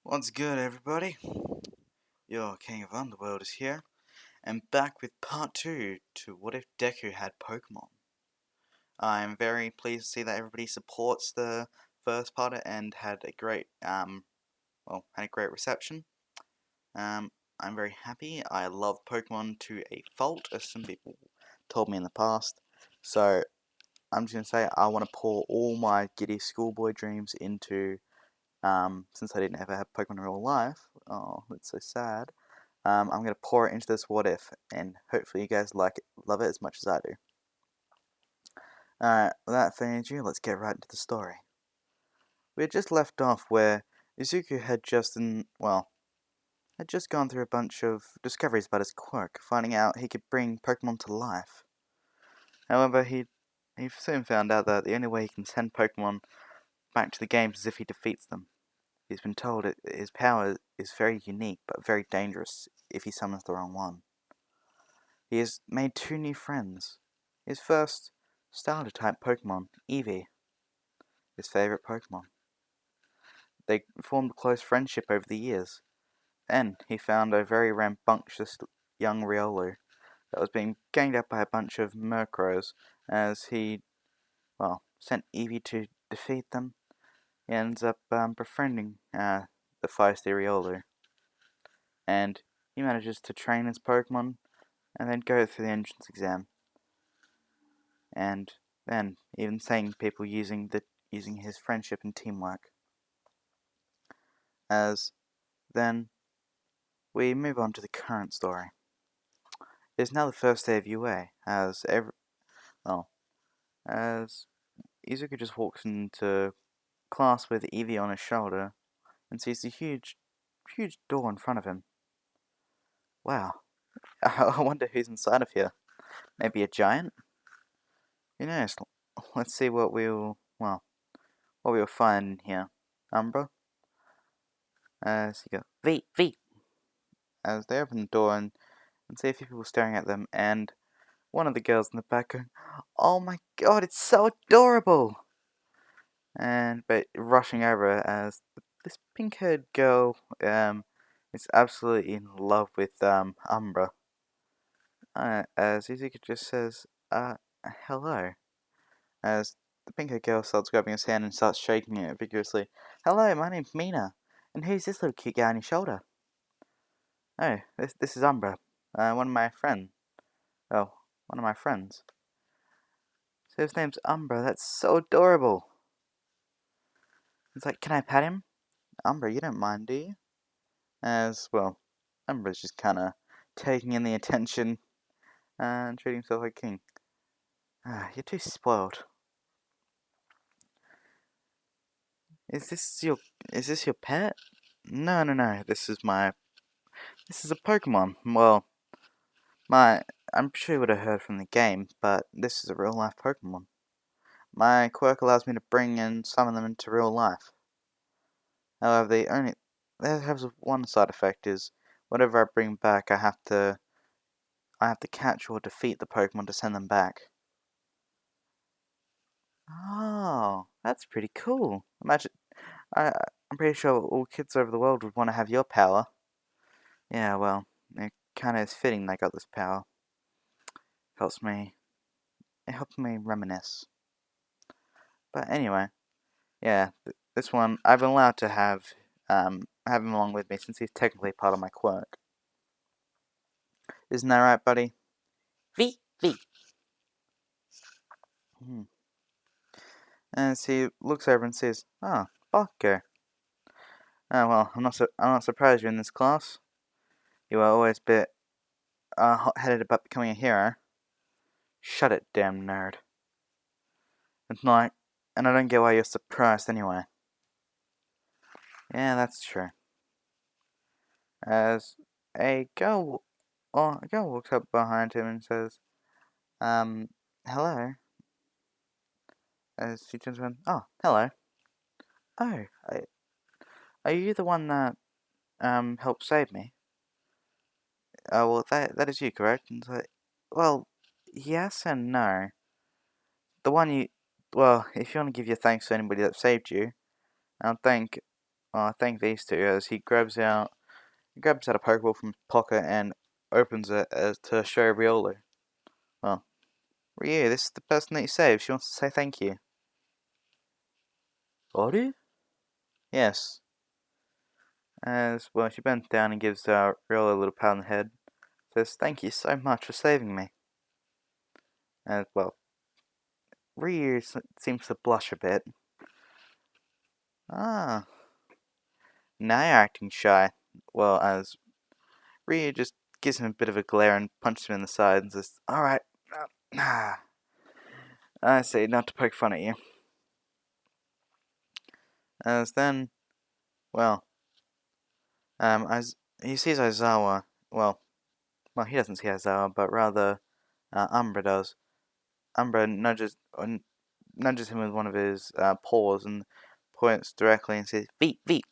What's good, everybody? Your King of Underworld is here, and back with part 2 to What If Deku Had Pokemon. I'm very pleased to see that everybody supports the first part and had a great, reception. I'm very happy. I love Pokemon to a fault, as some people told me in the past. So, I'm just going to say I want to pour all my giddy schoolboy dreams into, since I didn't ever have Pokemon in real life. Oh, that's so sad. I'm going to pour it into this what if, and hopefully you guys love it as much as I do. Alright, without further ado, let's get right into the story. We had just left off where Izuku had just gone through a bunch of discoveries about his quirk, finding out he could bring Pokemon to life. However, he soon found out that the only way he can send Pokemon back to the games is if he defeats them. He's been told his power is very unique, but very dangerous if he summons the wrong one. He has made 2 new friends. His first, Starter-type Pokemon, Eevee, his favourite Pokemon. They formed a close friendship over the years. Then he found a very rambunctious young Riolu that was being ganged up by a bunch of Murkrows as he, sent Eevee to defeat them. He ends up befriending the feisty Riolu. And he manages to train his Pokemon and then go through the entrance exam. And then even seeing people using his friendship and teamwork. As then we move on to the current story. It is now the first day of UA, as Izuku just walks into class with Eevee on his shoulder and sees a huge door in front of him. Wow, I wonder who's inside of here. Maybe a giant? Who knows? Let's see what we'll find in here. Umbra? As you go, V! As they open the door and see a few people staring at them, and one of the girls in the back going, "Oh my god, it's so adorable!" But rushing over as this pink-haired girl is absolutely in love with Umbra. As Izuku just says, hello. As the pink-haired girl starts grabbing his hand and starts shaking it vigorously. "Hello, my name's Mina. And who's this little cute guy on your shoulder?" "Oh, this is Umbra. One of my friends. Oh, one of my friends." "So his name's Umbra. That's so adorable." It's like, "Can I pet him?" "Umbra, you don't mind, do you?" As well, Umbra's just kind of taking in the attention and treating himself like king. You're too spoiled. Is this your pet?" No. This is a Pokemon. Well, I'm sure you would have heard from the game, but this is a real life Pokemon. My quirk allows me to bring and summon them into real life. However, they have one side effect is whatever I bring back, I have to catch or defeat the Pokemon to send them back. Oh, that's pretty cool. Imagine, I'm pretty sure all kids over the world would want to have your power. Yeah, well, it kind of is fitting they got this power. It helps me reminisce. But anyway, yeah, this one I've been allowed to have him along with me since he's technically part of my quirk. Isn't that right, buddy? V. Hmm. As he looks over and says, "Ah, Barker. Oh well, I'm not surprised you're in this class. You were always a bit hot-headed about becoming a hero." "Shut it, damn nerd." "It's not, and I don't get why you're surprised anyway." "Yeah, that's true." As a girl walks up behind him and says, "Hello." As she turns around, "Oh, hello. Oh, are you the one that helped save me?" "Oh, well, that is you, correct?" And it's like, "Well, yes and no. The one you, well, if you want to give your thanks to anybody that saved you, I'll thank I thank these two as he grabs out a Pokeball from his pocket and opens it as to show Riolu. Well, Ryu, this is the person that you saved. She wants to say thank you. Ori? Yes. As well, she bends down and gives Riolu a little pat on the head. Says, thank you so much for saving me. As well, Ryu seems to blush a bit. Ah, now you're acting shy. Well, as Ryu just gives him a bit of a glare and punches him in the side and says, alright, I say not to poke fun at you. As then, well, as he sees Aizawa, well, he doesn't see Aizawa, but rather Umbra does. Umbra nudges him with one of his paws and points directly and says, "Feet, feet."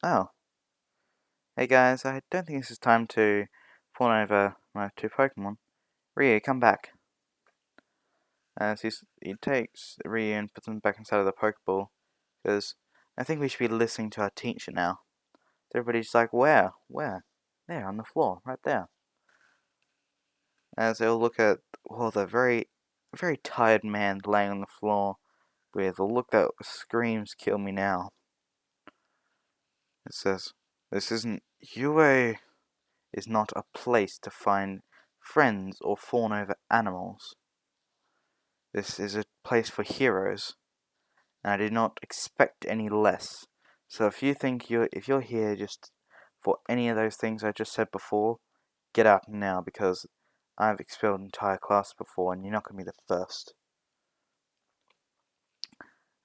Oh, hey guys, I don't think this is time to fawn over my two Pokemon. Ryu, come back. As he takes Ryu and puts him back inside of the Pokeball, because I think we should be listening to our teacher now. Everybody's like, where? Where? There, on the floor, right there. As they'll look at, well, the very, very tired man laying on the floor with a look that screams, kill me now. It says, this isn't, UA is not a place to find friends or fawn over animals. This is a place for heroes, and I did not expect any less. So if you're here just for any of those things I just said before, get out now, because I've expelled entire classes before and you're not going to be the first.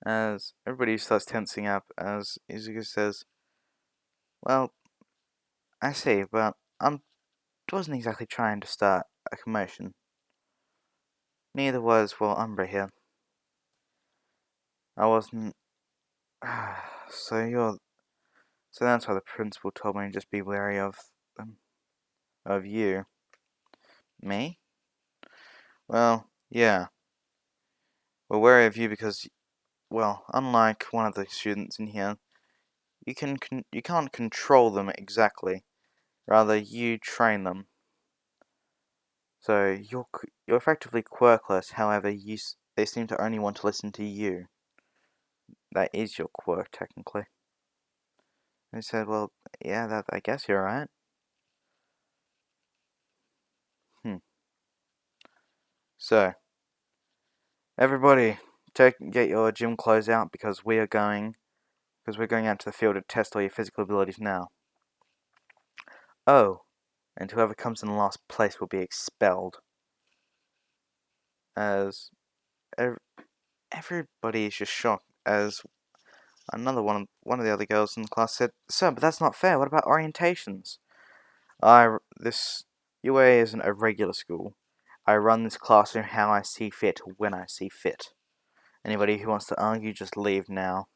As everybody starts tensing up, as Izuku says, well, I see, but I wasn't exactly trying to start a commotion. Neither was, well, Umbra here. I wasn't... So that's why the principal told me to just be wary of you. Me? Well, yeah. We're wary of you because, well, unlike one of the students in here, you can't control them exactly. Rather, you train them. So you're effectively quirkless. However, they seem to only want to listen to you. That is your quirk, technically. And he said, "Well, yeah, I guess you're right." So, everybody, get your gym clothes out because we're going out to the field to test all your physical abilities now. Oh, and whoever comes in last place will be expelled. As everybody is just shocked, as another one of the other girls in the class said, "Sir, but that's not fair. What about orientations?" This UA isn't a regular school. I run this classroom how I see fit, when I see fit. Anybody who wants to argue, just leave now.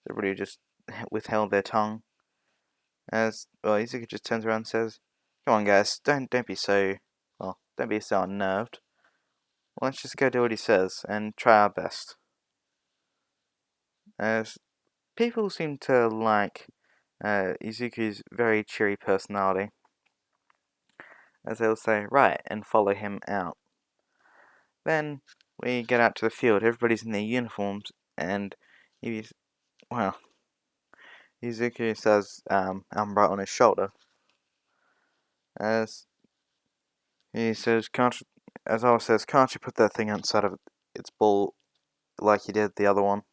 Everybody just withheld their tongue. As well, Izuku just turns around and says, "Come on, guys, don't be so unnerved. Let's just go do what he says and try our best." As people seem to like Izuku's very cheery personality, as they'll say, "Right," and follow him out. Then we get out to the field. Everybody's in their uniforms, and well, Izuku says, Umbra on his shoulder, as he says, as Awa says, "Can't you put that thing outside of its ball like you did the other one,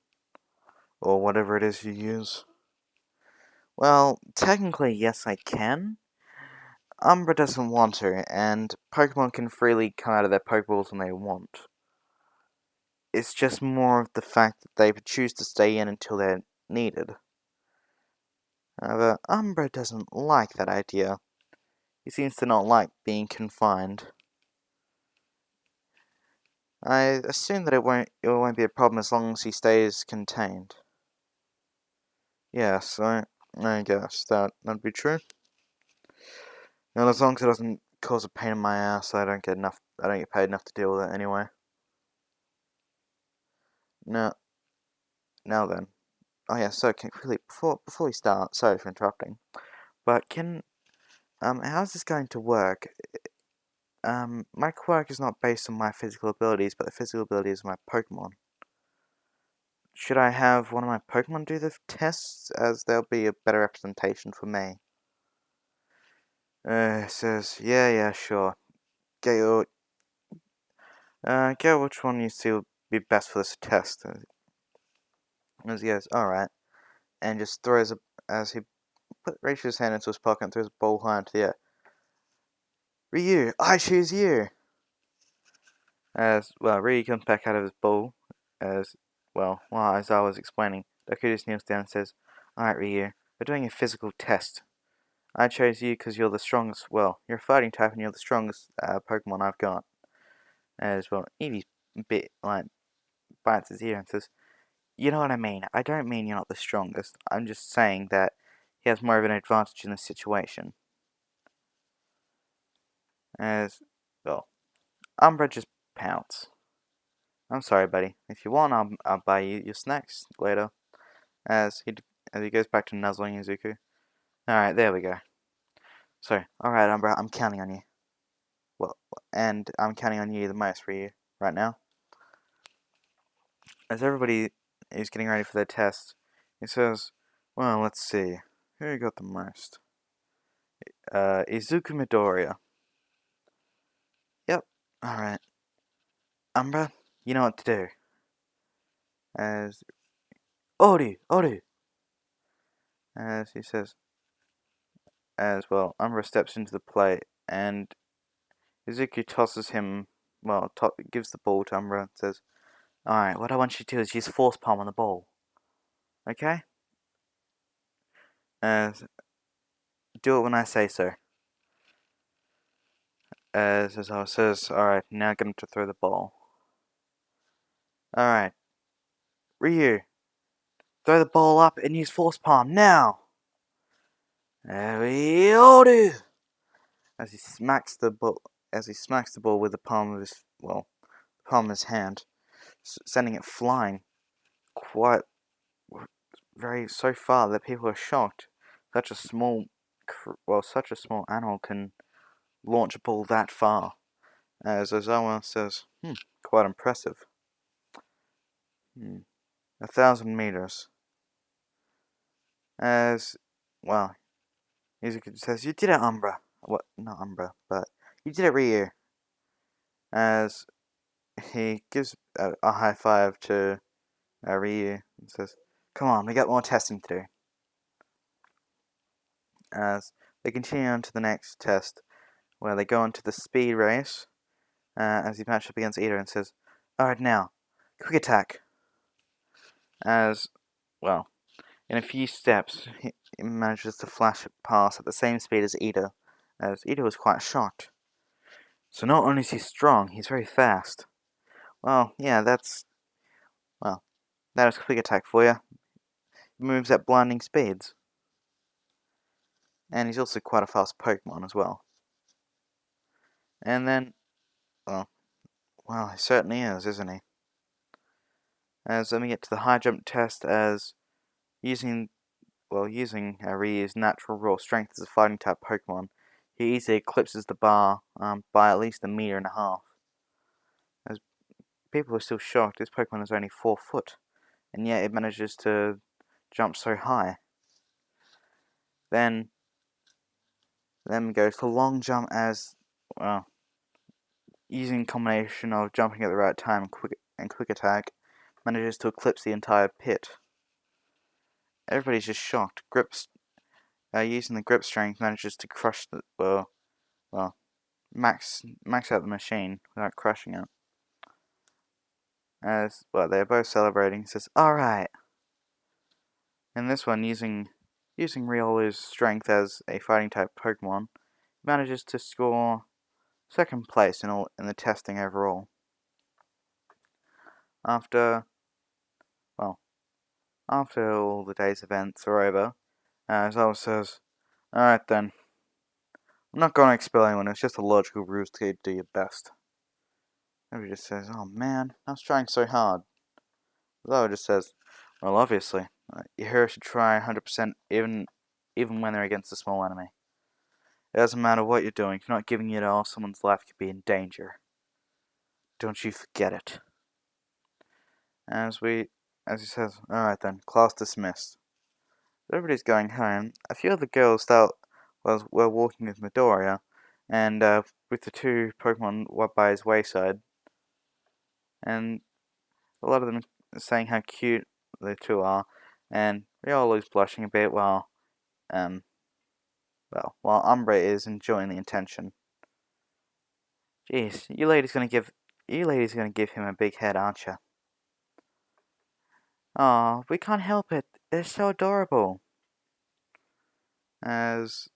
or whatever it is you use?" Well, technically, yes, I can. Umbra doesn't want to, and Pokemon can freely come out of their Pokeballs when they want. It's just more of the fact that they choose to stay in until they're needed. However, Umbra doesn't like that idea. He seems to not like being confined. I assume that it won't be a problem as long as he stays contained. Yes, I guess that'd be true. And as long as it doesn't cause a pain in my ass, I don't get paid enough to deal with it anyway. No, now then. Oh yeah, so quickly, before we start, sorry for interrupting, but how's this going to work? My quirk is not based on my physical abilities, but the physical abilities of my Pokemon. Should I have one of my Pokemon do the tests, as they'll be a better representation for me? It says, yeah, sure. Get which one you see will be best for this test. As he goes, alright, and just throws as he reaches his hand into his pocket and throws a ball high into the air. Ryu, I choose you! As, well, Ryu comes back out of his ball, as I was explaining, Deku just kneels down and says, alright Ryu, we're doing a physical test. I chose you because you're the strongest, well, you're a fighting type and you're the strongest Pokemon I've got. As, well, Eevee's a bit, bites his ear and says, you know what I mean, I don't mean you're not the strongest, I'm just saying that he has more of an advantage in this situation. As, well, Umbra just pouts. I'm sorry, buddy. If you want, I'll buy you your snacks later. As he goes back to nuzzling Izuku. Alright, there we go. So, alright, Umbra, I'm counting on you. Well, and I'm counting on you the most for you right now. As everybody is getting ready for their test, he says, well, let's see. Who got the most? Izuku Midoriya. Yep, alright. Umbra, you know what to do. As Oru! As he says, as well, Umbra steps into the plate, and Izuku tosses him, well, gives the ball to Umbra and says, alright, what I want you to do is use Force Palm on the ball. Okay? As, do it when I say so. As I says, alright, now get him to throw the ball. Alright. Ryu, throw the ball up and use Force Palm, now! There we all do! As he smacks the ball with the palm of his hand, sending it flying quite so far that people are shocked. Such a small animal can launch a ball that far. As Ozawa says, quite impressive. 1,000 meters. As, well, Izuku says, you did it, Umbra. What? Not Umbra, but you did it, Ryu. As he gives a high five to Ryu and says, come on, we got more testing to do. As they continue on to the next test, where they go into the speed race, as he matches up against Ida and says, alright now, quick attack. As, well, in a few steps, he manages to flash past at the same speed as Ida, as Ida was quite shocked. So not only is he strong, he's very fast. Well, yeah, that is quick attack for you. He moves at blinding speeds. And he's also quite a fast Pokemon as well. And then, well, he certainly is, isn't he? As then we get to the high jump test, as using Ryu's natural raw strength as a fighting type Pokemon, he easily eclipses the bar by at least 1.5 meters. As people are still shocked, this Pokemon is only 4 foot, and yet it manages to jump so high. Then goes to long jump, as, well, using a combination of jumping at the right time and quick attack, manages to eclipse the entire pit. Everybody's just shocked. Using the grip strength, manages to crush max out the machine without crushing it. As, well, they're both celebrating. He says, alright. In this one, using Riolu's strength as a fighting type Pokemon, manages to score second place in the testing overall. After all the day's events are over, Zawa says, alright then, I'm not going to expel anyone, it's just a logical ruse to do your best. Everybody just says, oh man, I was trying so hard. Zawa just says, Well, obviously, your hero should try 100% even when they're against a small enemy. It doesn't matter what you're doing, if you're not giving it all, someone's life could be in danger. Don't you forget it. As he says, alright then, class dismissed. Everybody's going home. A few of the girls were walking with Midoriya, and with the two Pokemon by his wayside, and a lot of them saying how cute the two are, and Riolu's blushing a bit um, while Umbra is enjoying the attention. Jeez, you ladies gonna give him a big head, aren't you? Aw, we can't help it. They're so adorable. As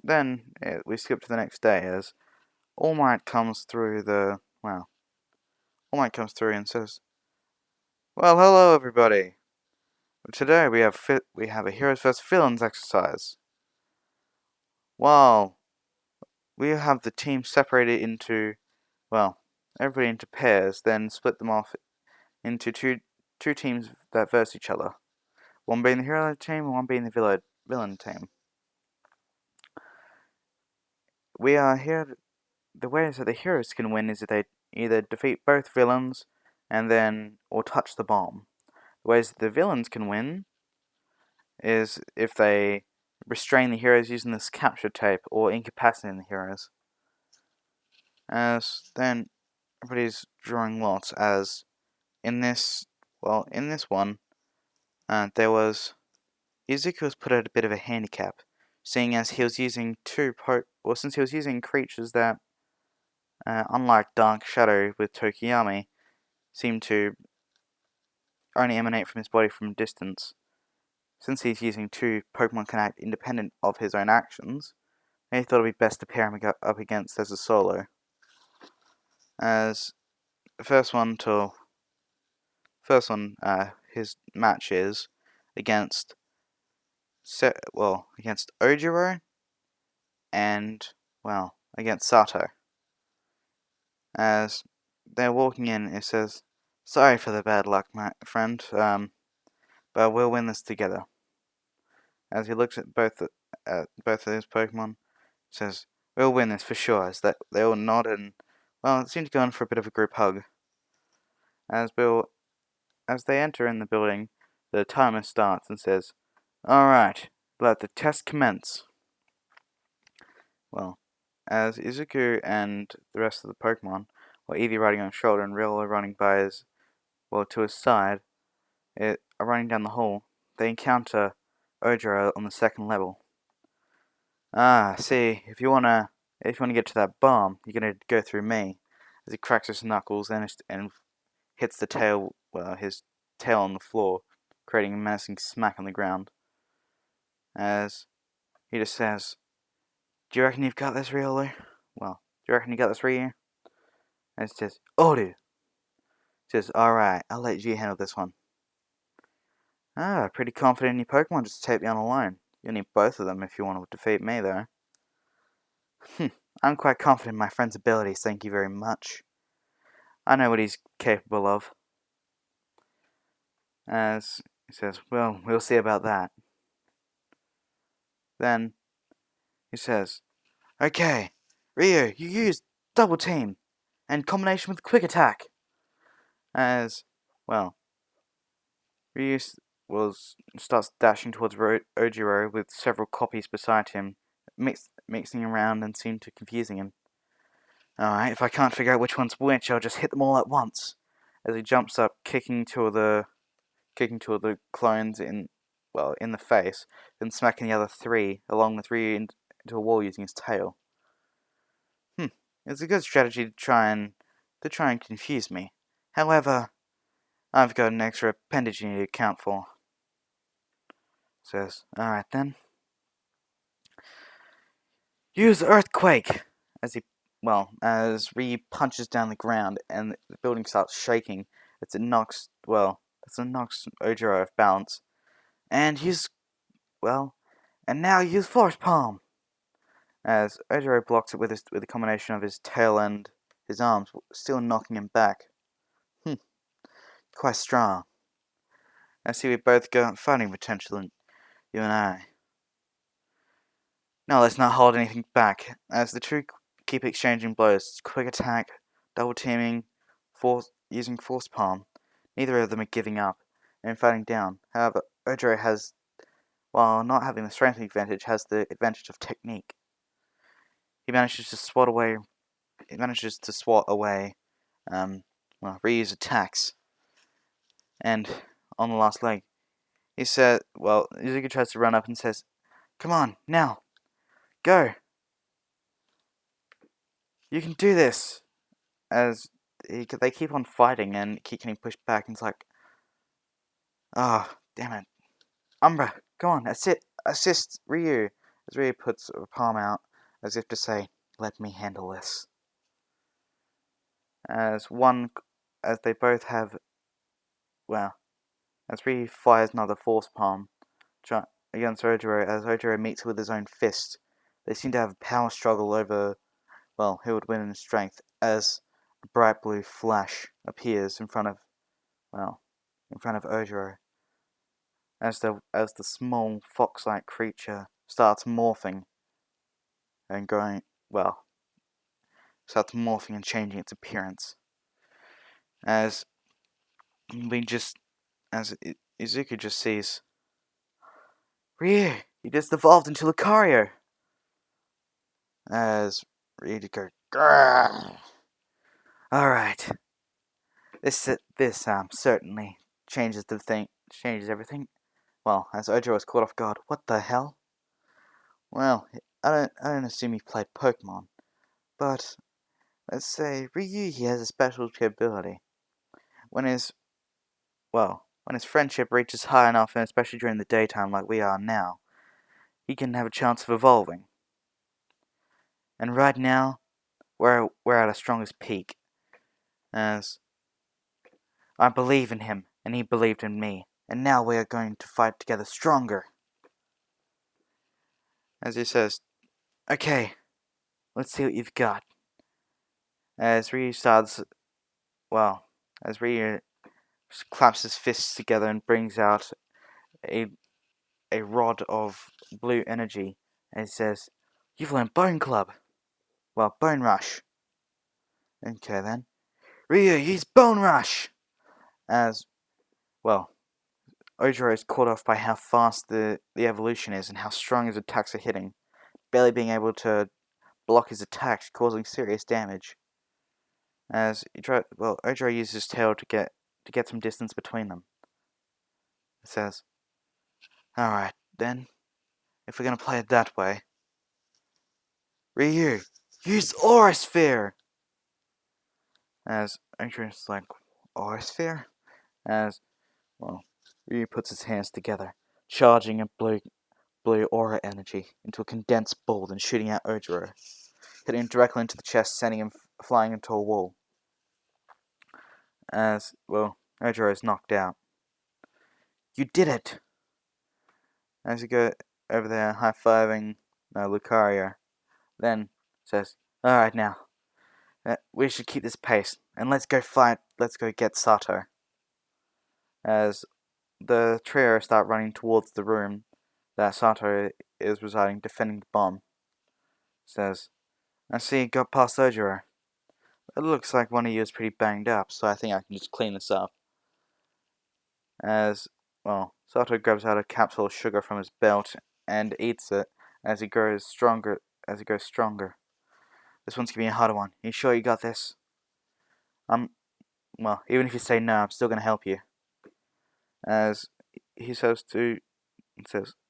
then we skip to the next day as All Might comes through All Might comes through and says, "Well, hello everybody. Today we have a heroes vs villains exercise. Well, we have the team separated into everybody into pairs, then split them off into two teams that verse each other. One being the hero team and one being the villain team. We are here. The ways that the heroes can win is that they either defeat both villains or touch the bomb. The ways that the villains can win is if they restrain the heroes using this capture tape or incapacitating the heroes. As then everybody's drawing lots as in this one there was Izuku was put at a bit of a handicap, seeing as he was using since he was using creatures that unlike Dark Shadow with Tokiyami seem to only emanate from his body from a distance. Since he's using two Pokemon can act independent of his own actions, he thought it'd be best to pair him up against as a solo. As the his match is against against Ojiro and against Sato. As they're walking in, it says, "Sorry for the bad luck, my friend. But we'll win this together." As he looks at both of his Pokemon, he says, "We'll win this for sure." As that they all nod and it seemed to go on for a bit of a group hug. As as they enter in the building, the timer starts and says, "All right, let the test commence." Well, as Izuku and the rest of the Pokemon, Eevee riding on his shoulder and Riolu running to his side, are running down the hall, they encounter Ojiro on the second level. See, if you wanna get to that bomb, you're gonna go through me. As he cracks his knuckles and hits his tail on the floor, creating a menacing smack on the ground. As he just says, "Do you reckon you've got this, Riolu? Well, do you reckon you got this, Ryu?" And he says, "Odu." He says, "Alright, I'll let you handle this one." Pretty confident in your Pokemon just to take me on alone. You'll need both of them if you want to defeat me, though. I'm quite confident in my friend's abilities, thank you very much. I know what he's capable of. As he says, "Well, we'll see about that." Then he says, "Okay, Ryu, you use double team and combination with quick attack." As well, Ryu starts dashing towards Ojiro with several copies beside him, mixing around and seem to confusing him. "Alright, if I can't figure out which one's which, I'll just hit them all at once." As he jumps up, kicking two of the clones in the face, then smacking the other three along with Ryu into a wall using his tail. It's a good strategy to try and confuse me. However, I've got an extra appendage you need to account for. Says, "Alright then. Use Earthquake!" As Ryu punches down the ground and the building starts shaking, it knocks Ojiro off balance. And and now use Force Palm! As Ojiro blocks it with a combination of his tail and his arms, still knocking him back. Quite strong. I see we both got fighting potential in you and I. Now let's not hold anything back, as the two keep exchanging blows. Quick attack, double teaming, using force palm. Neither of them are giving up and fighting down. However, Ojiro has, while not having the strength advantage, has the advantage of technique. He manages to swat away. Ryu's attacks. And on the last leg, he said, Izuku tries to run up and says, "Come on, now, go! You can do this!" As they keep on fighting and keep getting pushed back, and it's like, oh, damn it. Umbra, go on, assist Ryu. As Ryu puts a palm out, as if to say, let me handle this. As they both have, as Ryu fires another force palm against Ojiro, as Ojiro meets with his own fist. They seem to have a power struggle over, who would win in strength, as a bright blue flash appears in front of Ojiro, as the small fox-like creature starts morphing and changing its appearance. As Izuku just sees Ryu, he just evolved into Lucario. As Ryu goes, grrr. All right, this certainly changes everything. Well, as Ojiro was caught off guard, what the hell? Well, I don't assume he played Pokemon, but let's say Ryu, he has a special capability. When his friendship reaches high enough, and especially during the daytime like we are now, he can have a chance of evolving. And right now, we're at our strongest peak, as I believe in him, and he believed in me, and now we are going to fight together stronger. As he says, okay, let's see what you've got. As Ryu claps his fists together and brings out a rod of blue energy, and he says, "You've learned Bone Club. Bone Rush." Okay then. Ryu, use Bone Rush! As, Ojiro is caught off by how fast the evolution is and how strong his attacks are hitting, barely being able to block his attacks, causing serious damage. As Ojiro uses his tail to get some distance between them. It says, "Alright, then, if we're gonna play it that way, Ryu, use Aura Sphere!" As Ojiro is like, Aura Sphere? As, Ryu puts his hands together, charging a blue aura energy into a condensed ball and shooting at Ojiro, hitting him directly into the chest, sending him flying into a wall. As, Ojiro is knocked out. "You did it!" As you go over there, high-fiving Lucario, then says, "Alright now, we should keep this pace, and let's go get Sato." As the trio start running towards the room that Sato is residing, defending the bomb, says, "I see you got past Ojiro. It looks like one of you is pretty banged up, so I think I can just clean this up." As, Sato grabs out a capsule of sugar from his belt and eats it as he grows stronger. "This one's gonna be a harder one. You sure you got this?" Even if you say no, I'm still gonna help you." As he says,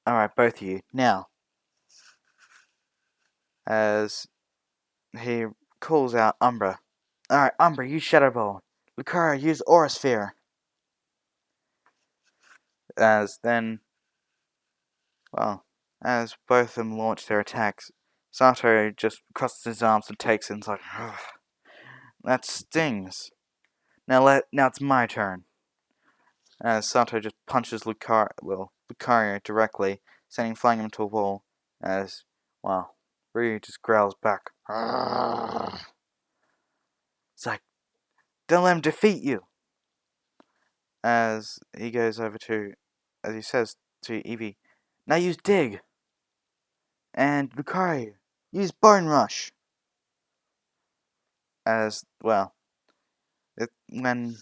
"Alright, both of you, now." As he calls out Umbra. "Alright, Umbra, use Shadow Ball. Lucario, use Aura Sphere." As then, as both of them launch their attacks, Sato just crosses his arms and takes it and is like, "Ugh, that stings. Now it's my turn." As Sato just punches Lucario directly, sending flying him into a wall. As, Ryu just growls back. "Ugh." It's like, "Don't let him defeat you." as he goes over to, as he says to Eevee, now use Dig, and Lucario, use Bone Rush. As, well, when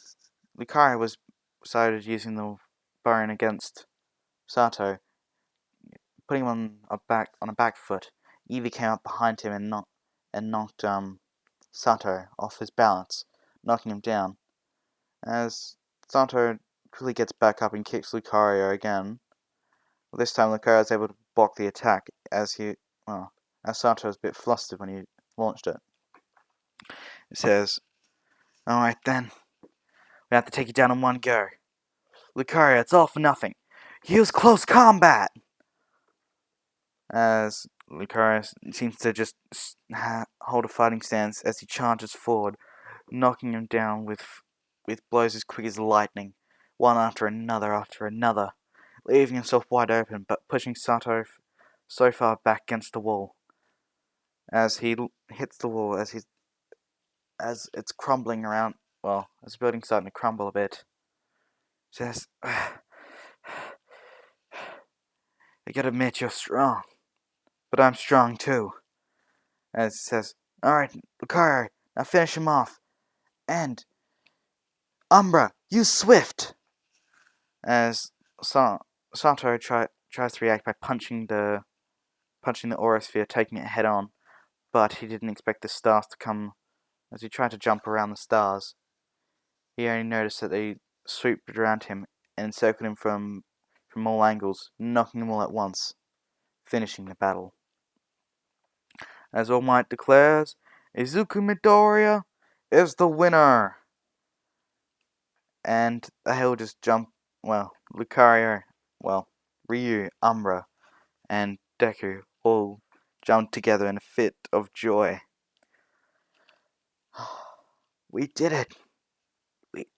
Lucario was started using the bone against Sato, putting him on a back foot, Eevee came up behind him and knocked Sato off his balance, knocking him down. As Sato quickly gets back up and kicks Lucario again. This time Lucario is able to block the attack as Sato was a bit flustered when he launched it. It says, alright then, we have to take you down in one go. Lucario, it's all for nothing. Use close combat! As Lucario seems to just hold a fighting stance as he charges forward, knocking him down with blows as quick as lightning, one after another, leaving himself wide open, but pushing Sato so far back against the wall. As he hits the wall, as it's crumbling around, well, as the building's starting to crumble a bit, says, I gotta admit you're strong, but I'm strong too. As he says, alright, Lucario, now finish him off. And Umbra, use Swift! As Sato tries to react by punching the aura sphere, taking it head on, but he didn't expect the stars to come. As he tried to jump around the stars, he only noticed that they swooped around him and encircled him from all angles, knocking them all at once, finishing the battle. As All Might declares, Izuku Midoriya is the winner! And he'll just jump, Lucario, Ryu, Umbra, and Deku all jumped together in a fit of joy. We did it!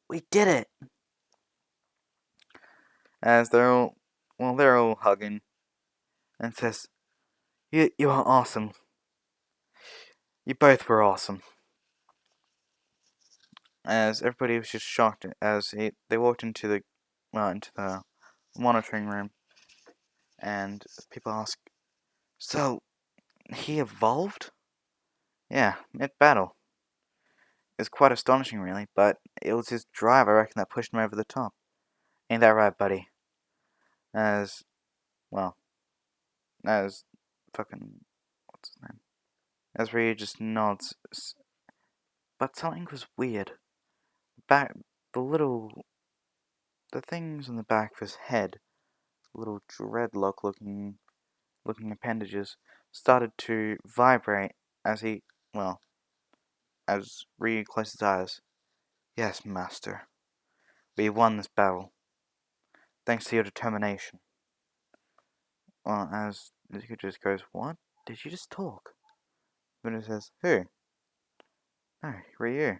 We did it! As they're all hugging, and says, You are awesome. You both were awesome. As everybody was just shocked as they walked into the monitoring room, and people ask, so he evolved? Yeah, mid-battle. It's quite astonishing, really, but it was his drive, I reckon, that pushed him over the top. Ain't that right, buddy? As, as fucking, what's his name? As Ryu just nods, but something was weird. Back, the things on the back of his head, little dreadlock-looking appendages, started to vibrate as as Ryu closed his eyes. Yes, Master. We won this battle. Thanks to your determination. Well, as Deku just goes, what? Did you just talk? Then he says, who? No, Ryu.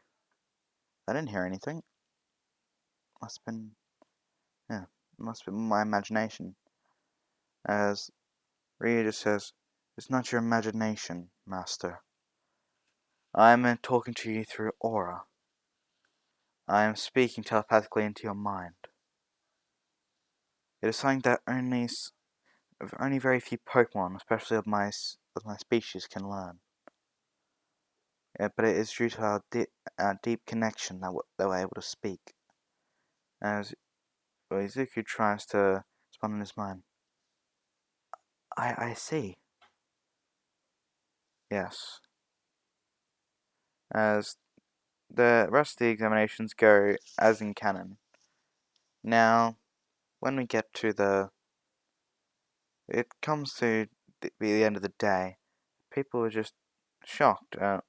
I didn't hear anything. Must have been my imagination. As Ryu just says, it's not your imagination, Master. I am talking to you through aura. I am speaking telepathically into your mind. It is something that only very few Pokemon, especially of my species, can learn. But it is due to our deep connection that we're able to speak. As Izuku tries to respond in his mind. I see. Yes. As the rest of the examinations go as in canon. Now, when we get to it comes to the end of the day, people are just shocked at,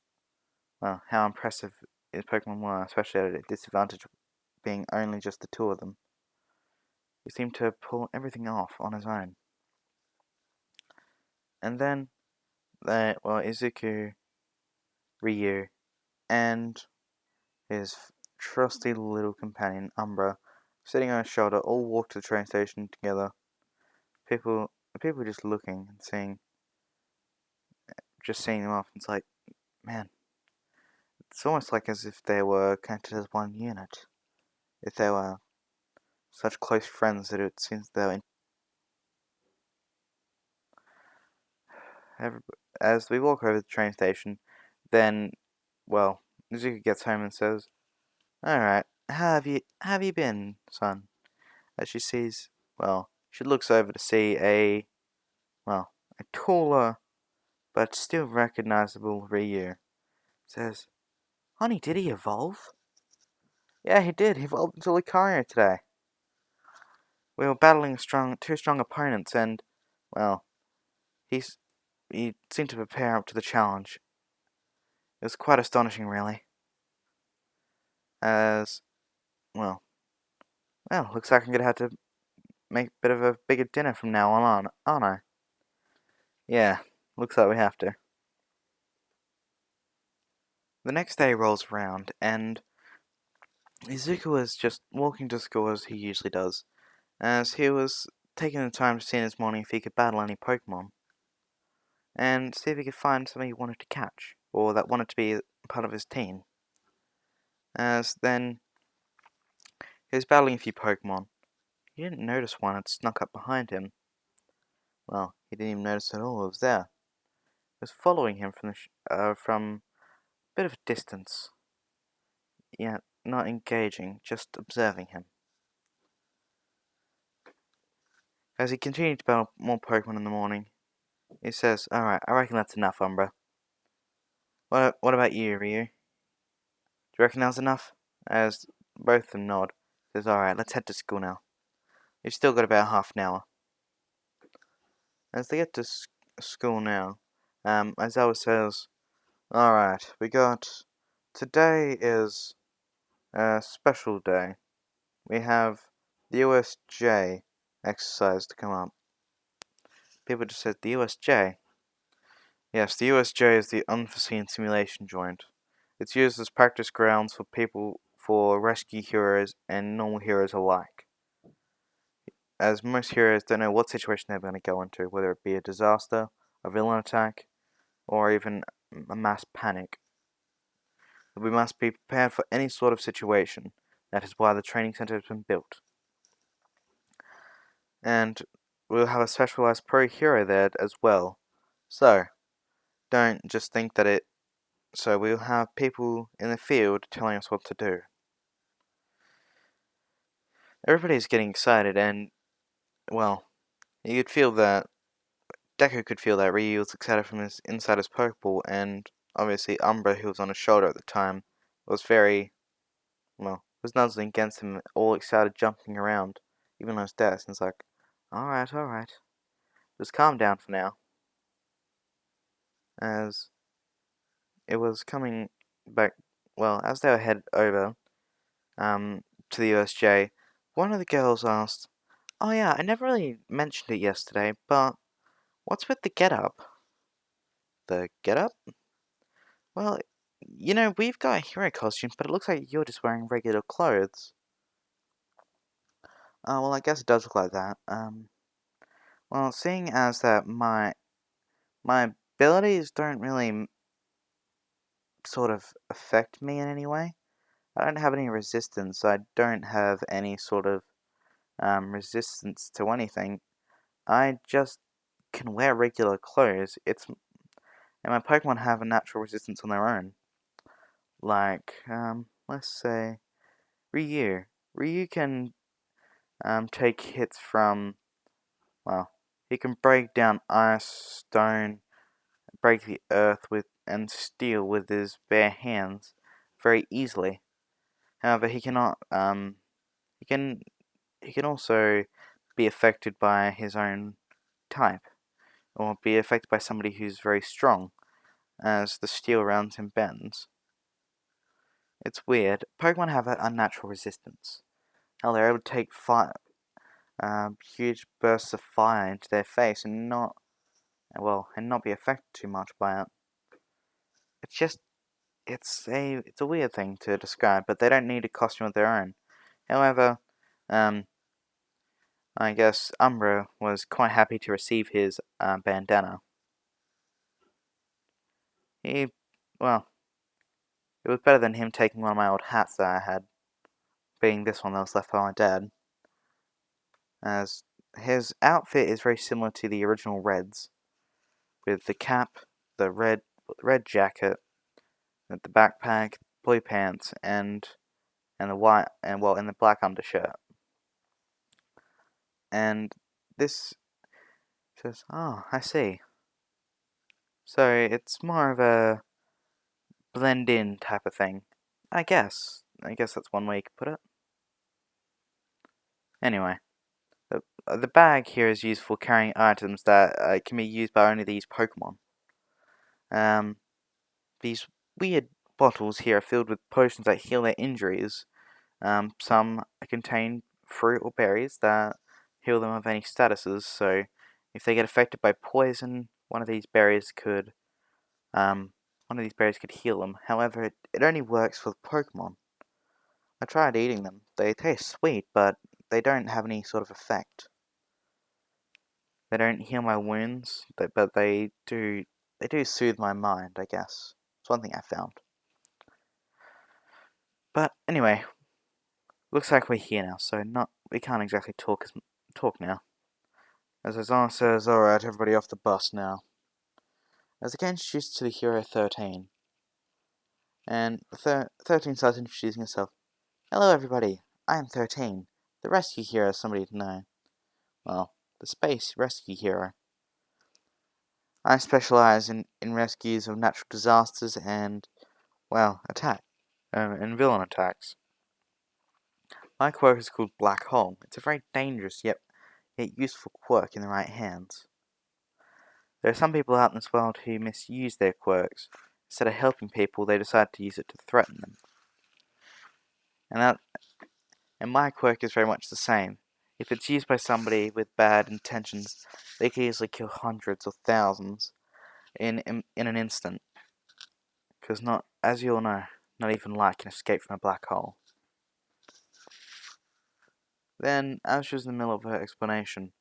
how impressive his Pokemon were, especially at a disadvantage being only just the two of them. He seemed to pull everything off on his own. And then, Izuku, Ryu, and his trusty little companion, Umbra, sitting on his shoulder, all walked to the train station together. People just looking and seeing them off. It's like, man, it's almost like as if they were connected as one unit. If they were such close friends that it seems they're as we walk over the train station, then, well, Zuko gets home and says, "Alright, how have you been, son?" As she sees, well, she looks over to see well, a taller but still recognizable Ryu. Says, "Honey, did he evolve?" "Yeah, he did. He evolved into Lucario today. We were battling two strong opponents, and, well, he's he seemed to prepare up to the challenge. It was quite astonishing, really. As, well, looks like I'm gonna have to make a bit of a bigger dinner from now on, aren't I?" "Yeah, looks like we have to." The next day rolls around, and Izuku was just walking to school as he usually does, as he was taking the time to see in his morning if he could battle any Pokémon, and see if he could find something he wanted to catch, or that wanted to be part of his team. As then, he was battling a few Pokémon. He didn't notice one had snuck up behind him. Well, he didn't even notice at all it was there. It was following him from a bit of a distance, yet not engaging, just observing him. As he continued to battle more Pokemon in the morning, he says, "Alright, I reckon that's enough, Umbra. What about you, Ryu? Do you reckon that's enough?" As both of them nod, he says, "Alright, let's head to school now. We've still got about half an hour." As they get to school now, Aizawa says, "Alright, today is a special day. We have the USJ exercise to come up." People just said, "The USJ?" Yes, the USJ is the Unforeseen Simulation Joint. It's used as practice grounds for rescue heroes and normal heroes alike, as most heroes don't know what situation they're going to go into, whether it be a disaster, a villain attack, or even a mass panic. We must be prepared for any sort of situation. That is why the training center has been built. And we'll have a specialized pro hero there as well. So, don't just think that it. So, we'll have people in the field telling us what to do. Everybody's getting excited, and, well, you could feel that. Deku could feel that Ryu was excited from inside his Pokeball, and obviously Umbra, who was on his shoulder at the time, was was nuzzling against him, all excited, jumping around, even on his desk, and it's like, alright, just calm down for now. As it was coming back, as they were headed over, to the USJ, one of the girls asked, "Oh yeah, I never really mentioned it yesterday, but what's with the get-up?" "The get-up?" "Well, we've got hero costumes, but it looks like you're just wearing regular clothes." "Oh, well, I guess it does look like that. Well, seeing as that my abilities don't really sort of affect me in any way. I don't have any resistance. I don't have any sort of resistance to anything. I just can wear regular clothes. And my Pokemon have a natural resistance on their own. Like, let's say Ryu. Ryu can take hits from, well, he can break down ice, stone, break the earth and steel with his bare hands very easily. However, he cannot. He can he can also be affected by his own type, or be affected by somebody who's very strong, as the steel around him bends. It's weird. Pokemon have an unnatural resistance. How they're able to take fire, huge bursts of fire into their face and not be affected too much by it. It's just it's a weird thing to describe, but they don't need a costume of their own. However, um, I guess Umbra was quite happy to receive his bandana. He, well, it was better than him taking one of my old hats that I had, being this one that was left by my dad. as his outfit is very similar to the original Red's, with the cap, the red jacket, the backpack, blue pants, and the white and the black undershirt. And this says, "Oh, I see. So it's more of a blend in type of thing. I guess. I guess that's one way you could put it. Anyway, the bag here is used for carrying items that can be used by only these Pokemon. Um, these weird bottles here are filled with potions that heal their injuries. Some contain fruit or berries that heal them of any statuses. So, if they get affected by poison, um, one of these berries could heal them. However, it only works for Pokemon. I tried eating them. They taste sweet, but they don't have any sort of effect. They don't heal my wounds, but they do soothe my mind, I guess. It's one thing I found. But anyway, looks like we're here now, so we can't exactly talk now. As Azana says, alright, everybody off the bus now. As they get introduced to the hero 13, and 13 starts introducing herself. Hello everybody, I am 13, the rescue hero somebody to know. Well, the space rescue hero. I specialize in rescues of natural disasters and, well, and villain attacks. My quirk is called Black Hole. It's a very dangerous yet useful quirk in the right hands. There are some people out in this world who misuse their quirks. Instead of helping people, they decide to use it to threaten them. And my quirk is very much the same. If it's used by somebody with bad intentions, they can easily kill hundreds or thousands in an instant. Because as you all know, not even light can escape from a black hole. Then, as she was in the middle of her explanation,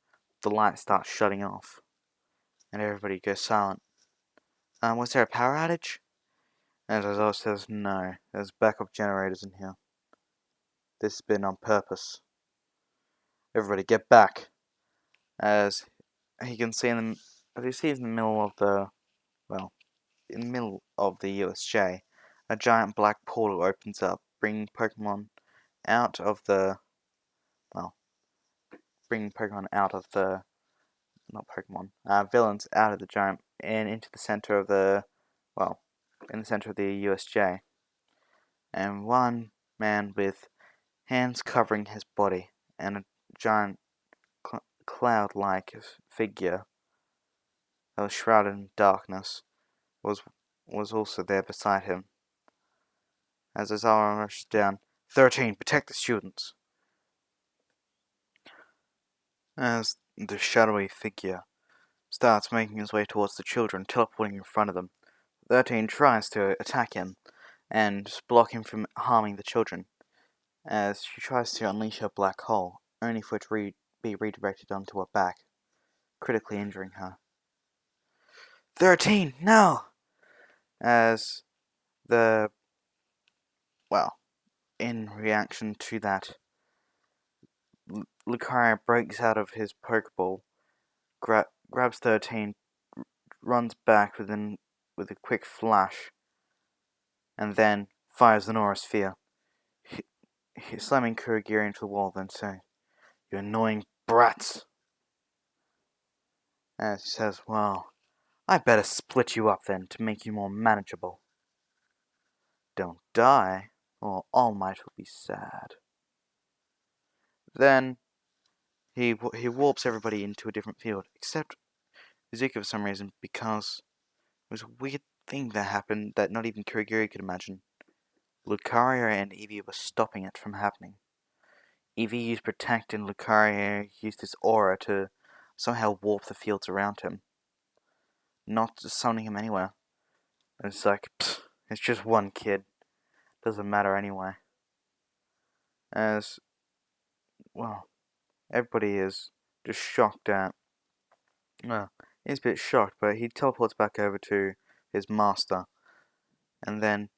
the light starts shutting off, and everybody goes silent. Was there a power outage? And Azor says, no, there's backup generators in here. This has been on purpose. Everybody get back. As he can see as he sees in the middle of in the middle of the USJ, a giant black portal opens up, bringing Pokemon out of the, well, bringing Pokemon out of the, not Pokemon, villains out of the giant and into the center of in the center of the USJ. And one man with hands covering his body and a giant cloud-like figure that was shrouded in darkness was also there beside him. As Azara rushes down, 13, protect the students! As the shadowy figure starts making his way towards the children, teleporting in front of them, 13 tries to attack him and block him from harming the children, as she tries to unleash her black hole, only for it to be redirected onto her back, critically injuring her. 13, no! As the, in reaction to that, Lucario breaks out of his Pokeball, grabs 13, runs back with a quick flash, and then fires an Aura Sphere, slamming Kuragiri into the wall, then saying, "You annoying brats!" As he says, well, I better split you up then to make you more manageable. Don't die, or All Might will be sad. Then he warps everybody into a different field, except Izuka for some reason, because it was a weird thing that happened that not even Kuragiri could imagine. Lucario and Eevee were stopping it from happening. Eevee used Protect and Lucario used his aura to somehow warp the fields around him, not summoning him anywhere. It's like, it's just one kid. Doesn't matter anyway. As, well, everybody is just shocked at, well, he's a bit shocked, but he teleports back over to his master. And then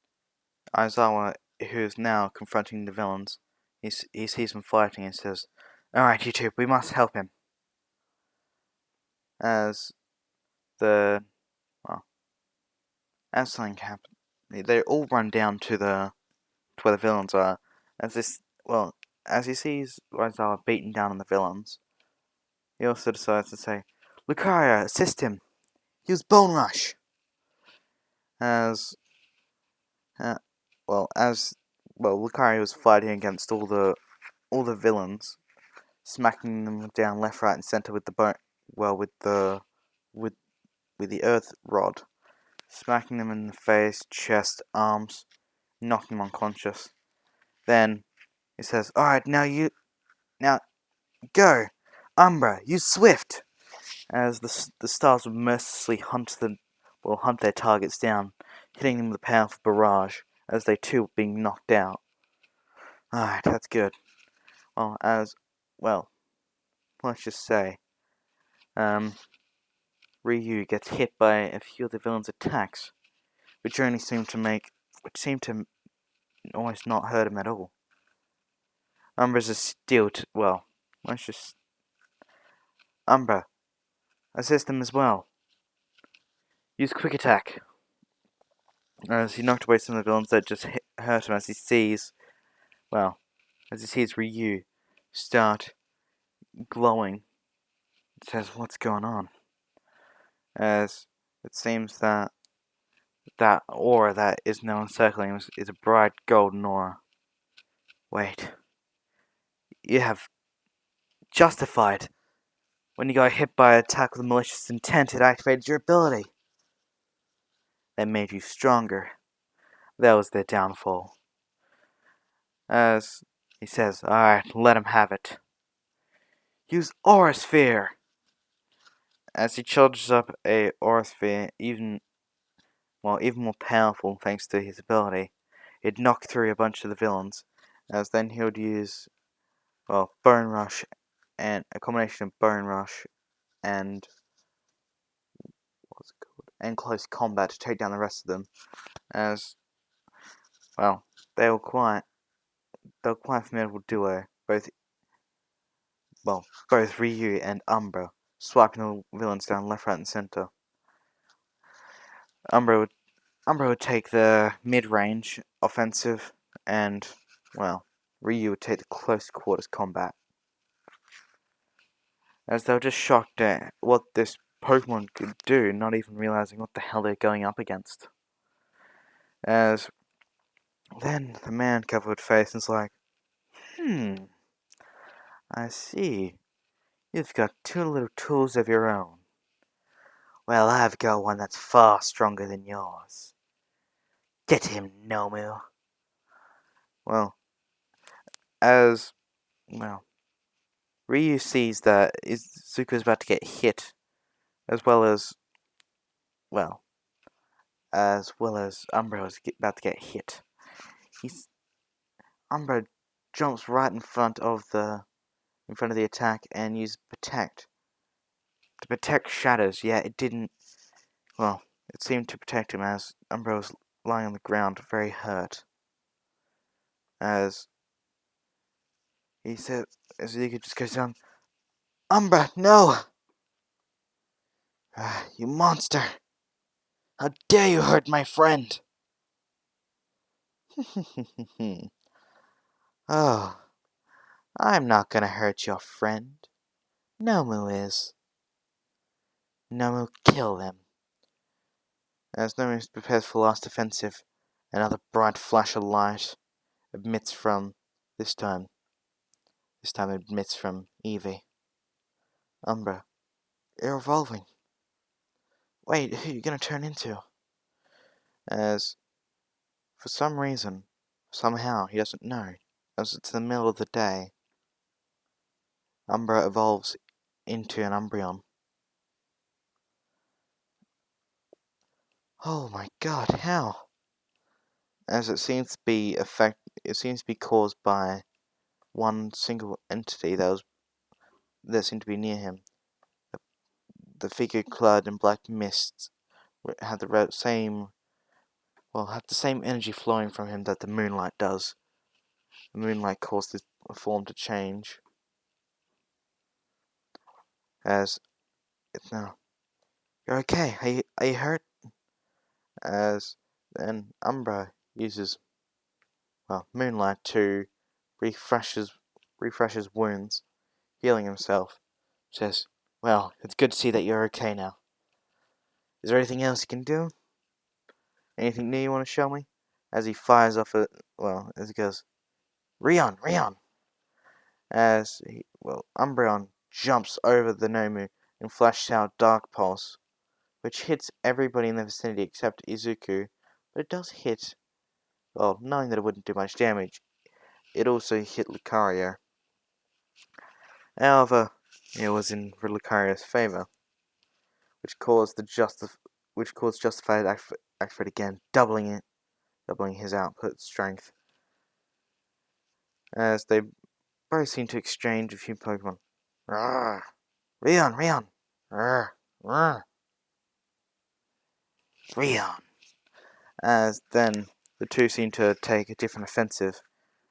Aizawa, who is now confronting the villains, he sees them fighting and says, Alright, you two, we must help him. As the well, as something happens, they all run down to where the villains are. As he sees Raizawa beating down on the villains, he also decides to say, "Lucaria, assist him. Use Bone Rush." As uh, as Lucaria was fighting against all the villains, smacking them down left, right, and center with the with with the earth rod, smacking them in the face, chest, arms, knocking them unconscious. Then he says, "All right, now go, Umbra, use Swift." As the stars would mercilessly hunt their targets down, hitting them with a powerful barrage as they too were being knocked out. Alright, that's good. Well, let's just say, um, Ryu gets hit by a few of the villains' attacks, which seemed to almost not hurt him at all. Umbra's a steel, let's just, Umbra, assist him as well. Use Quick Attack. As he knocked away some of the villains that just hurt him as he sees Ryu start glowing. It says, "What's going on?" As it seems that aura that is now encircling him is a bright golden aura. Wait, you have justified. When you got hit by an attack with malicious intent, it activated your ability. That made you stronger. That was their downfall. As he says, "Alright, let him have it. Use Aura Sphere." As he charges up a Aura Sphere, even more powerful thanks to his ability, it knocked through a bunch of the villains. As then he would use, Bone Rush, and a combination of Bone Rush and what's it called, and Close Combat to take down the rest of them. As they were quite a formidable duo, both Ryu and Umbra, swiping the villains down left, right, and center. Umbra would take the mid-range offensive, and Ryu would take the close quarters combat. As they were just shocked at what this Pokemon could do, not even realizing what the hell they're going up against. As then the man covered face is like, I see. You've got two little tools of your own. Well, I've got one that's far stronger than yours. Get him, Nomu. Well, as, Ryu sees that Izuku's about to get hit, as well as Umbra is about to get hit. Umbra jumps right in front of the attack and uses Protect. To protect Shadows, it didn't, it seemed to protect him as Umbra was lying on the ground, very hurt. As he said, as Izuku just goes down, "Umbra, no! You monster! How dare you hurt my friend!" "Oh, I'm not gonna hurt your friend. Nomu is. Nomu, kill them." As Nomu prepares for last offensive, another bright flash of light emits from, this time emits from Eevee. "Umbra, you're evolving. Wait, who are you gonna turn into?" As, for some reason, somehow, he doesn't know, as it's the middle of the day, Umbra evolves into an Umbreon. Oh my god, how? As it seems to be caused by one single entity that seemed to be near him. The figure clad in black mist had the same energy flowing from him that the moonlight does. The moonlight caused his form to change. As no, you're okay. Are you hurt? As then Umbra uses moonlight to refresh his wounds, healing himself. Says, "Well, it's good to see that you're okay now. Is there anything else you can do? Anything new you want to show me?" As he fires off as he goes, Rion, Rion! Umbreon jumps over the Nomu and flashes out Dark Pulse, which hits everybody in the vicinity except Izuku, but it does hit, knowing that it wouldn't do much damage, it also hit Lucario. However, it was in Lucario's favor, which caused Justified activate again, doubling his output strength, as they both seem to exchange a few Pokemon. Rawr! Rion, Rion! Rawr! Rawr! Rion! As then the two seem to take a different offensive.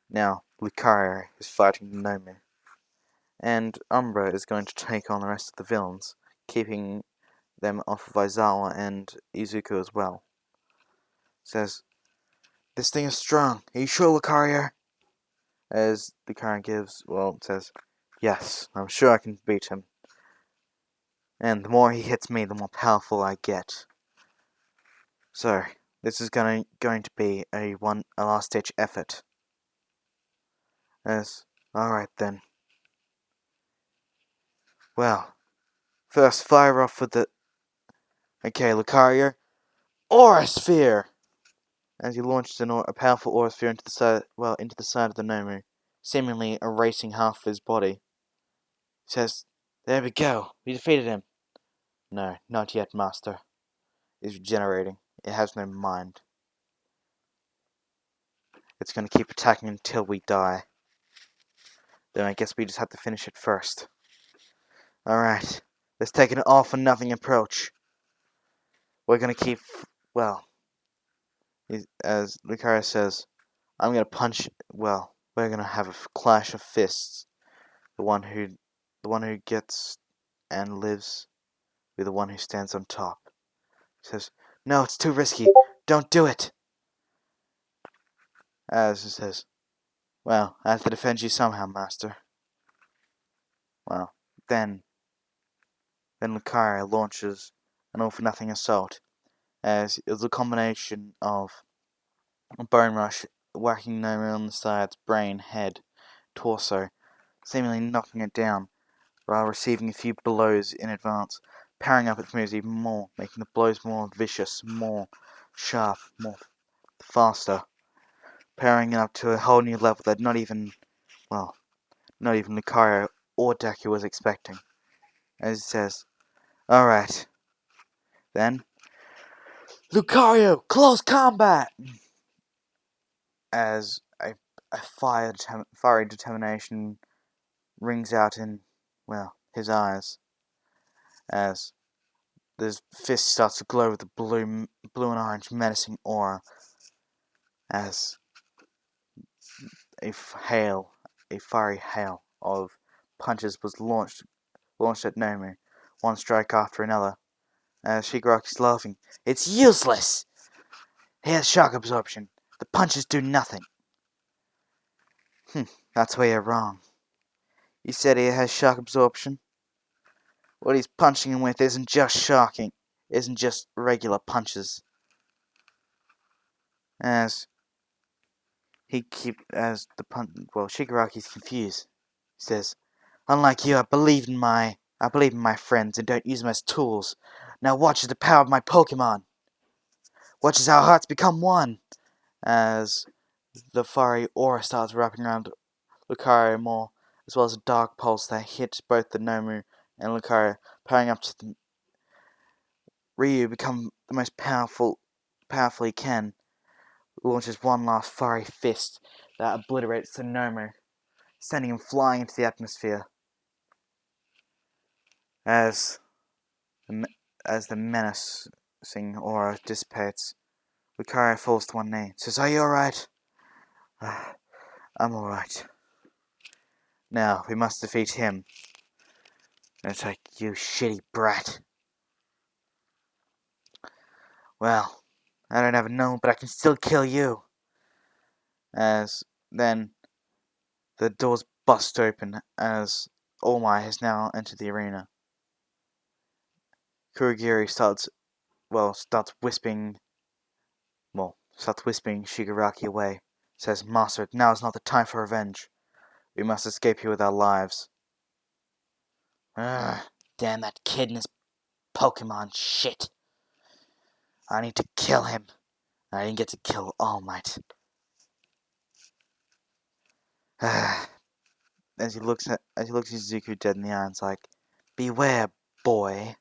Now Lucario is fighting Nomu, and Umbra is going to take on the rest of the villains, keeping them off of Aizawa and Izuku as well. Says, "This thing is strong. Are you sure, Lucario?" As Lucario says, "Yes, I'm sure I can beat him. And the more he hits me, the more powerful I get. So, this is going to be a last-ditch effort." As, alright then. Well, first fire off with the... Okay, Lucario, Aura Sphere! As he launches a powerful Aura Sphere into the side of the Nomu, seemingly erasing half of his body. He says, "There we go, we defeated him." "No, not yet, Master. It's regenerating. It has no mind. It's going to keep attacking until we die. Then I guess we just have to finish it first. Alright, let's take an all-for-nothing approach. We're going to keep... Well, as Lucario says, I'm going to punch... Well, we're going to have a clash of fists. The one who gets and lives with the one who stands on top. He says, "No, it's too risky. Don't do it." As he says, "Well, I have to defend you somehow, Master." Well, then Lucario launches an all-for-nothing assault, as it was a combination of a Bone Rush, whacking Nomu on the sides, brain, head, torso, seemingly knocking it down, while receiving a few blows in advance, powering up its moves even more, making the blows more vicious, more sharp, more faster, powering up to a whole new level that not even Lucario or Deku was expecting. As he says, "Alright, then, Lucario, close combat!" As a fiery determination rings out in, his eyes, as his fist starts to glow with a blue and orange menacing aura, as a fiery hail of punches was launched at Nomu, one strike after another, as Shigaraki's laughing. "It's useless! He has shock absorption. The punches do nothing." That's where you're wrong. You said he has shock absorption. What he's punching him with isn't just regular punches. As Shigaraki's confused. He says, "Unlike you, I believe in my friends and don't use them as tools. Now watch the power of my Pokémon. Watch as our hearts become one." As the fiery aura starts wrapping around Lucario more, as well as a dark pulse that hits both the Nomu and Lucario, powering up to the Ryu become the most powerful he can, launches one last fiery fist that obliterates the Nomu, sending him flying into the atmosphere. As the menacing aura dissipates, Lucario falls to one knee. Says, "Are you alright?" "I'm alright. Now, we must defeat him." And it's like, you shitty brat. Well, I don't have a gnome, but I can still kill you. As then the doors bust open as All Might has now entered the arena. Kurogiri starts whispering Shigaraki away. Says, Master, now is not the time for revenge. We must escape here with our lives. Ugh, damn that kid and his Pokemon shit. I need to kill him. I didn't get to kill All Might. As he looks at Izuku dead in the eye, it's like, beware, boy.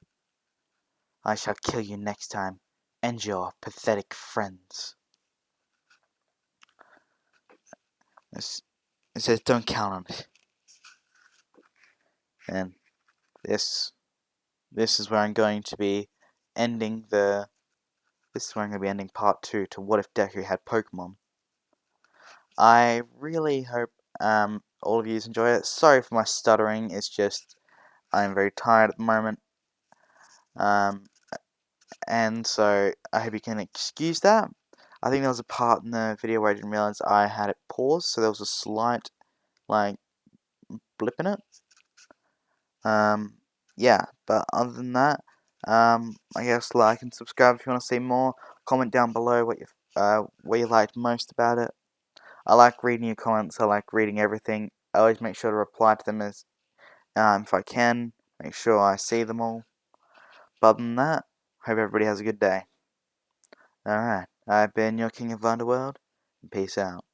I shall kill you next time, and your pathetic friends. It says, don't count on it. And this is where I'm going to be ending part 2 to What If Deku Had Pokemon. I really hope all of you enjoy it. Sorry for my stuttering, it's just I'm very tired at the moment. And so I hope you can excuse that. I think there was a part in the video where I didn't realize I had it paused, so there was a slight blip in it. Yeah, but other than that, I guess like and subscribe if you want to see more. Comment down below what you liked most about it. I like reading your comments. I like reading everything. I always make sure to reply to them as if I can. Make sure I see them all. But other than that, hope everybody has a good day. Alright, I've been your King of Underworld. Peace out.